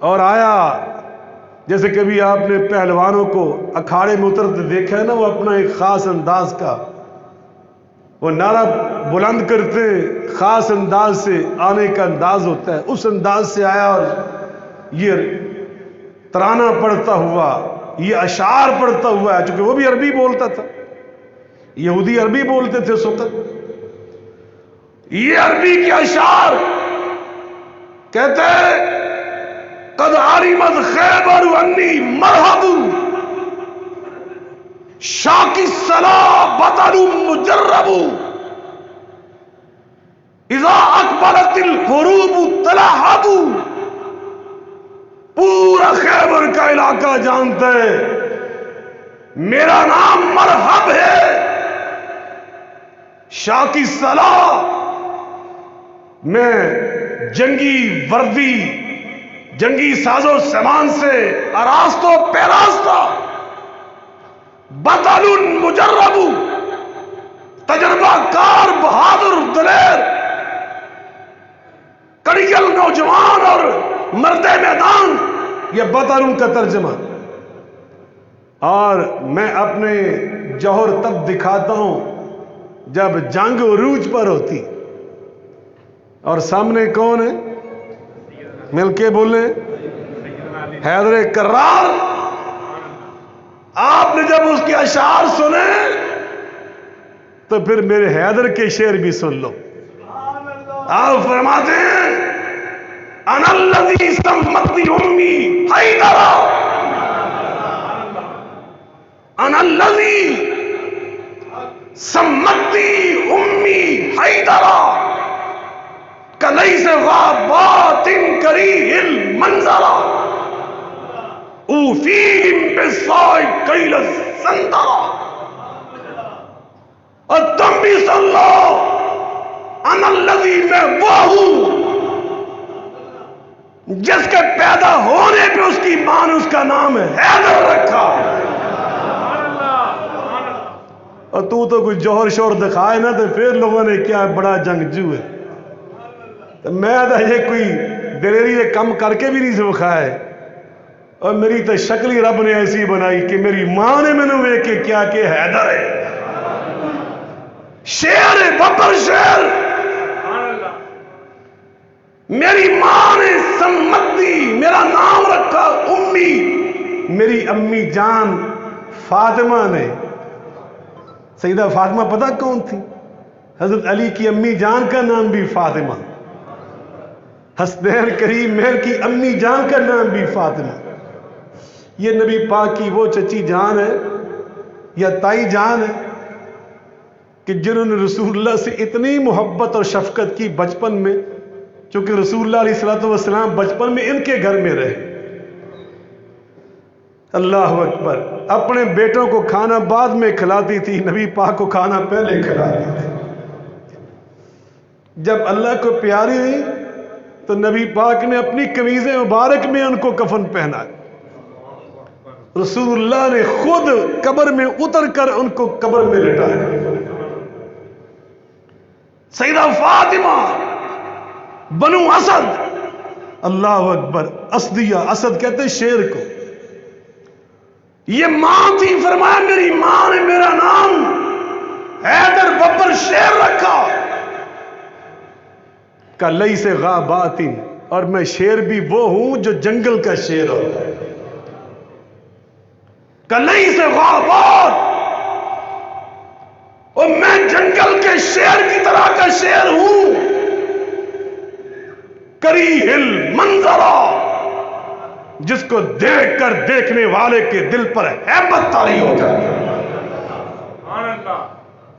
Speaker 2: اور آیا جیسے کبھی آپ نے پہلوانوں کو اکھاڑے میں اترتے دیکھا ہے نا، وہ اپنا ایک خاص انداز کا وہ نعرہ بلند کرتے، خاص انداز سے آنے کا انداز ہوتا ہے، اس انداز سے آیا اور یہ ترانہ پڑھتا ہوا، یہ اشعار پڑھتا ہوا ہے، چونکہ وہ بھی عربی بولتا تھا، یہودی عربی بولتے تھے اس وقت، یہ عربی کے اشعار کہتے ہیں قد علمت خیبر انی مرحب شاکی الصلاح بطل مجرب اذا اقبلت الحروب تلہب۔ پورا خیبر کا علاقہ جانتا ہے میرا نام مرحب ہے، شاکی الصلاح، میں جنگی وردی جنگی ساز و سامان سے آراستہ و پیراستہ، بطل مجرب، تجربہ کار بہادر دلیر، کڑیل نوجوان اور مرد میدان، یہ بطل کا ترجمہ۔ اور میں اپنے جوہر تب دکھاتا ہوں جب جنگ عروج پر ہوتی، اور سامنے کون ہے؟ مل کے بولیں، حیدر کرار۔ آپ نے جب اس کے اشعار سنے تو پھر میرے حیدر کے شعر بھی سن لو۔ آپ فرماتے ہیں انا الذی سمتنی امی حیدرا، انا الذی سمتنی امی حیدرا کلیس غابات کریہ المنظرا اوفیہم بالصاع کیل السندرا۔ اور تم بھی سن لو انا الذی، میں وہ ہوں جس کے پیدا ہونے پہ اس کی ماں نے اس کا نام حیدر رکھا، اور تو کوئی جوہر شور دکھائے نا تو پھر لوگوں نے کیا بڑا جنگجو ہے، تو میں تو یہ کوئی دلیری سے کم کر کے بھی نہیں سکھائے، اور میری تو شکل ہی رب نے ایسی بنائی کہ میری ماں نے میں نے ویکھ کے کیا کہ حیدر ہے، شیر ہے، ببر شیر۔ میری ماں نے سمت دی، میرا نام رکھا امی، میری امی جان فاطمہ نے۔ سیدہ فاطمہ پتہ کون تھی؟ حضرت علی کی امی جان کا نام بھی فاطمہ، حسنین کریم مہر کی امی جان کا نام بھی فاطمہ. یہ نبی پاک کی وہ چچی جان ہے یا تائی جان ہے کہ جنہوں نے رسول اللہ سے اتنی محبت اور شفقت کی بچپن میں، چونکہ رسول اللہ علیہ الصلوۃ والسلام بچپن میں ان کے گھر میں رہے. اللہ اکبر. اپنے بیٹوں کو کھانا بعد میں کھلاتی تھی، نبی پاک کو کھانا پہلے کھلاتی تھی. جب اللہ کو پیاری ہوئی تو نبی پاک نے اپنی قمیض مبارک میں ان کو کفن پہنا. رسول اللہ نے خود قبر میں اتر کر ان کو قبر میں لٹایا. سیدہ فاطمہ بنو اسد، اللہ اکبر. اسدیہ، اسد کہتے ہیں شیر کو. یہ ماں تھی، فرمایا میری ماں نے میرا نام حیدر ببر شیر رکھا. کہ لئی سے غابات، اور میں شیر بھی وہ ہوں جو جنگل کا شیر ہوتا ہے. کہ لئی سے غابات، اور میں جنگل کے شیر کی طرح کا شیر ہوں. کریہ المنظرہ، جس کو دیکھ کر دیکھنے والے کے دل پر ہیبت طاری ہو جاتی ہے.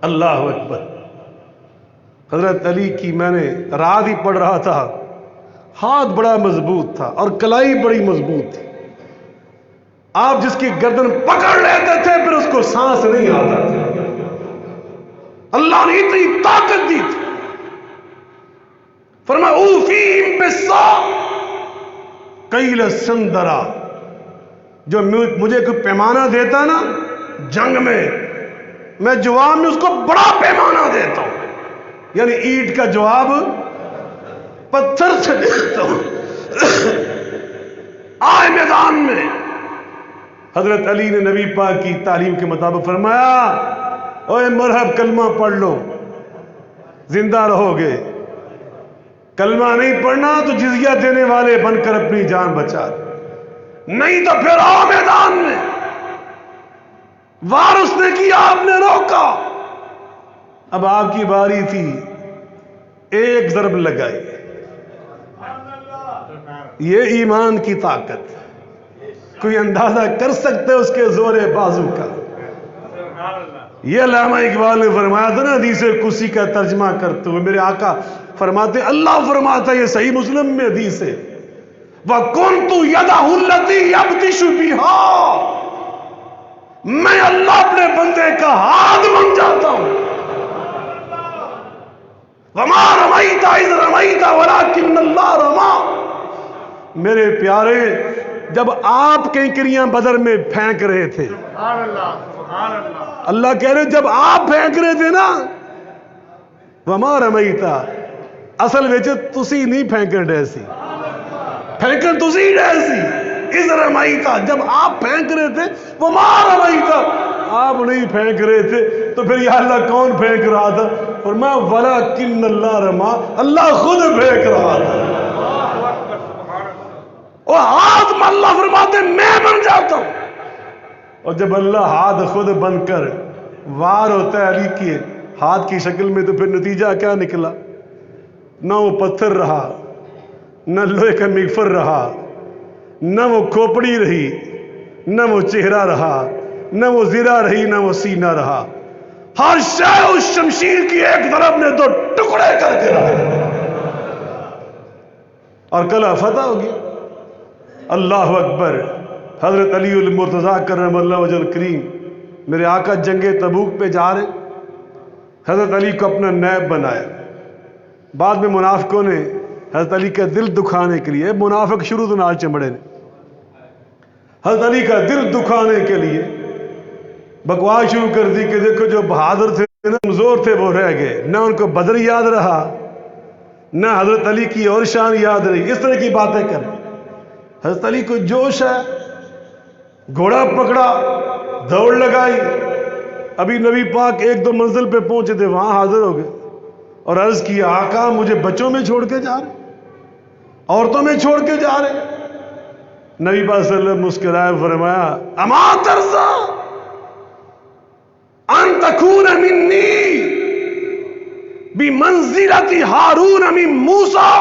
Speaker 2: اللہ اکبر. حضرت علی کی میں نے رات ہی پڑھ رہا تھا، ہاتھ بڑا مضبوط تھا اور کلائی بڑی مضبوط تھی. آپ جس کی گردن پکڑ لیتے تھے پھر اس کو سانس نہیں آتا تھا. اللہ نے اتنی طاقت دی تھی. فرمایا اوفیہم بالصاع قیل سندرا، جو مجھے کوئی پیمانہ دیتا نا جنگ میں جواب میں اس کو بڑا پیمانہ دیتا ہوں. یعنی اینٹ کا جواب پتھر سے دیتا ہوں. آئے میدان میں. حضرت علی نے نبی پاک کی تعلیم کے مطابق فرمایا اوے مرحب کلمہ پڑھ لو زندہ رہو گے. کلمہ نہیں پڑھنا تو جزیہ دینے والے بن کر اپنی جان بچا دو، نہیں تو پھر آؤ میدان میں. وار اس نے کیا، آپ نے روکا. اب آپ کی باری تھی، ایک ضرب لگائی. یہ ایمان کی طاقت، کوئی اندازہ کر سکتے اس کے زور بازو کا. یہ علامہ اقبال نے فرمایا تھا نا حدیث قدسی کا ترجمہ کرتے ہوئے، میرے آقا فرماتے، اللہ فرماتا، یہ صحیح مسلم میں حدیث ہے، وَكُنْتُ يَدَهُ الَّتِي يَبْتِشُ بِهَا، میں اللہ اپنے بندے کا ہاتھ بن جاتا ہوں. وَمَا رَمَيْتَ إِذْ رَمَيْتَ وَلَكِنَّ اللَّهَ رَمَى. میرے پیارے، جب آپ کنکریاں بدر میں پھینک رہے تھے، اللہ کہہ رہے جب آپ پھینک رہے تھے نا، وَمَا رَمَيْتَ، اصل وچ تسی نہیں پھینکن ڈے سی، پھینکن تسی ڈے سی. اِذْ رَمَيْتَ، جب آپ پھینک رہے تھے، وَمَا رَمَيْتَ، آپ نہیں پھینک رہے تھے. تو پھر یا اللہ کون پھینک رہا تھا؟ فرمایا وَلَكِنَّ اللَّهَ رَمَى، اللہ خود پھینک رہا تھا. اور ہاتھ میں اللہ فرماتے میں بن جاتا ہوں. اور جب اللہ ہاتھ خود بن کر وار ہوتا ہے علی کے ہاتھ کی شکل میں، تو پھر نتیجہ کیا نکلا؟ نہ وہ پتھر رہا، نہ لوہے کا مغفر رہا، نہ وہ کھوپڑی رہی، نہ وہ چہرہ رہا، نہ وہ زرہ رہی، نہ وہ سینہ رہا. ہر شے اس شمشیر کی ایک طرف نے دو ٹکڑے کر کے رہا. اور کل فتح ہوگی. اللہ اکبر. حضرت علی المرتضیٰ کرم اللہ وجہ الکریم، میرے آقا جنگ تبوک پہ جا رہے، حضرت علی کو اپنا نائب بنایا. بعد میں منافقوں نے حضرت علی کا دل دکھانے کے لیے، منافق شروع تو نال چمڑے نے، حضرت علی کا دل دکھانے کے لیے بکواس شروع کر دی کہ دیکھو جو بہادر تھے نا، کمزور تھے، وہ رہ گئے. نہ ان کو بدر یاد رہا، نہ حضرت علی کی اور شان یاد رہی. اس طرح کی باتیں کر. حضرت علی کو جوش ہے، گھوڑا پکڑا، دوڑ لگائی. ابھی نبی پاک ایک دو منزل پہ پہنچے تھے، وہاں حاضر ہو گئے اور عرض کیا آقا مجھے بچوں میں چھوڑ کے جا رہے، عورتوں میں چھوڑ کے جا رہے. نبی پاک صلی اللہ علیہ وسلم مسکرائے، فرمایا اما ترضا ان تکون منی بمنزلت ہارون من موسیٰ.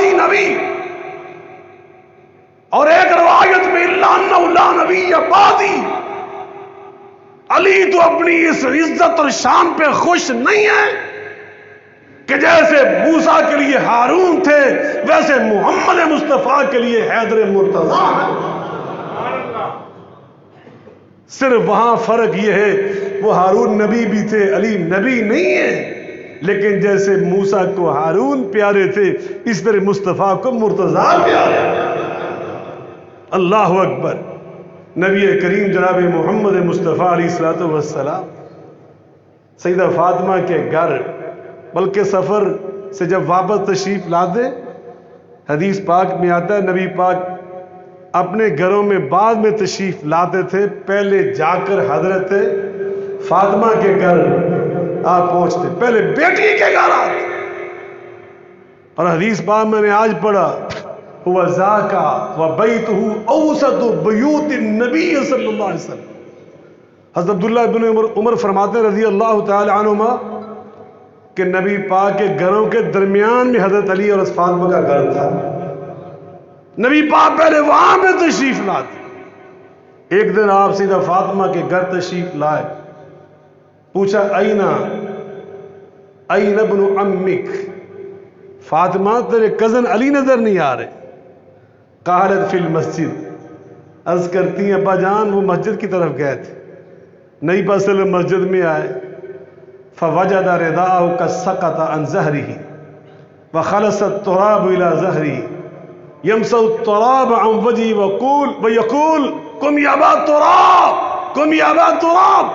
Speaker 2: بعدی نبی، اور ایک روایت میں الا انہ لا نبی بعدی، علی تو اپنی اس عزت اور شان پہ خوش نہیں ہے کہ جیسے موسیٰ کے لیے ہارون تھے ویسے محمد مصطفیٰ کے لیے حیدر مرتضیٰ ہے۔ صرف وہاں فرق یہ ہے وہ ہارون نبی بھی تھے، علی نبی نہیں ہے، لیکن جیسے موسیٰ کو ہارون پیارے تھے اس طرح مصطفیٰ کو مرتضیٰ پیارے۔ اللہ اکبر۔ نبی کریم جناب محمد مصطفیٰ علیہ السلام سیدہ فاطمہ کے گھر، بلکہ سفر سے جب واپس تشریف لاتے، حدیث پاک میں آتا ہے نبی پاک اپنے گھروں میں بعد میں تشریف لاتے تھے، پہلے جا کر حضرت فاطمہ کے گھر آپ پہنچتے، پہلے بیٹی کے گھر آتے۔ اور حدیث پاک میں نے آج پڑھا هو ذاک وبیتہ اوسط بیوت النبی صلی اللہ علیہ وسلم۔ حضرت عبداللہ بن عمر فرماتے ہیں رضی اللہ تعالی عنہما کہ نبی پاک کے گھروں کے درمیان میں حضرت علی اور فاطمہ کا گھر تھا۔ نبی پاک پہلے وہاں پہ تشریف لاتے۔ ایک دن آپ سیدھا فاطمہ کے گھر تشریف لائے، پوچھا این ابن عمک، فاطمہ تیرے کزن علی نظر نہیں آ رہے؟ قالت فی المسجد، عرض کرتی ہیں ابا جان وہ مسجد کی طرف گئے تھے۔ نبی پاک صلی اللہ علیہ وسلم مسجد میں آئے، فوجد رداءہ قد سقط عن ظہرہ وخلص التراب الى ظہرہ یمسح التراب عن وجهه ویقول قم یا ابا تراب، قم یا ابا تراب۔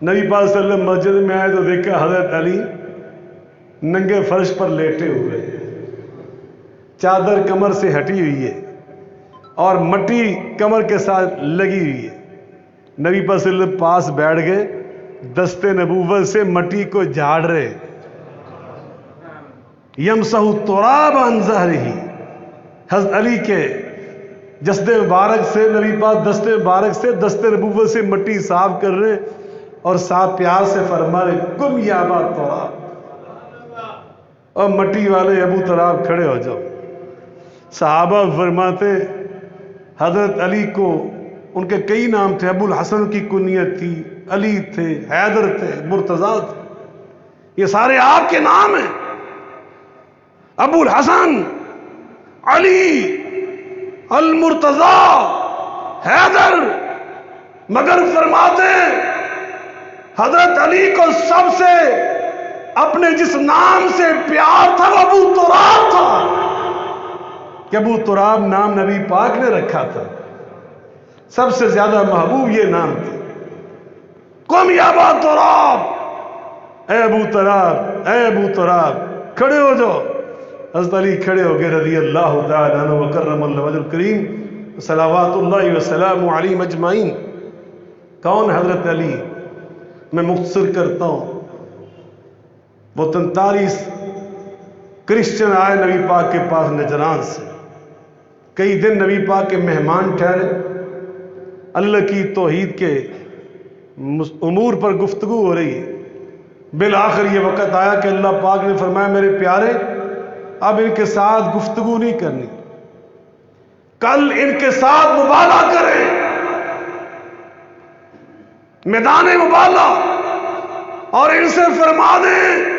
Speaker 2: نبی پاک صلی اللہ علیہ وسلم مسجد میں آئے تو دیکھا حضرت علی ننگے فرش پر لیٹے ہوئے، چادر کمر سے ہٹی ہوئی ہے اور مٹی کمر کے ساتھ لگی ہوئی ہے۔ نبی پاک صلی اللہ علیہ وسلم پاس بیٹھ گئے، دست نبوت سے مٹی کو جھاڑ رہے۔ یمسح التراب عن ظہرہ، حضرت علی کے جسد مبارک سے نبی پاک دست مبارک سے دست نبوت سے مٹی صاف کر رہے اور صاف پیار سے فرما رہے قم یا ابا تراب، اور مٹی والے ابو تراب کھڑے ہو جاؤ۔ صحابہ فرماتے حضرت علی کو ان کے کئی نام تھے، ابو الحسن کی کنیت تھی، علی تھے، حیدر تھے، مرتضیٰ تھے، یہ سارے آپ کے نام ہیں، ابو الحسن، علی، المرتضیٰ، حیدر۔ مگر فرماتے حضرت علی کو سب سے اپنے جس نام سے پیار تھا وہ ابو تراب تھا، کہ ابو تراب نام نبی پاک نے رکھا تھا، سب سے زیادہ محبوب یہ نام تھا۔ قم یا ابا تراب، اے ابو تراب، اے ابو تراب، کھڑے ہو جاؤ۔ حضرت علی کھڑے ہو گئے رضی اللہ تعالی عنہ وکرم اللہ وجہ الکریم صلوات اللہ وسلام علیہ مجمعین۔ کون حضرت علی؟ میں مختصر کرتا ہوں، وہ 43 کرسچن آئے نبی پاک کے پاس نجران سے، کئی دن نبی پاک کے مہمان ٹھہرے، اللہ کی توحید کے امور پر گفتگو ہو رہی ہے۔ بالآخر یہ وقت آیا کہ اللہ پاک نے فرمایا میرے پیارے اب ان کے ساتھ گفتگو نہیں کرنی، کل ان کے ساتھ مبالغہ کریں، میدان مبالغہ، اور ان سے فرما دیں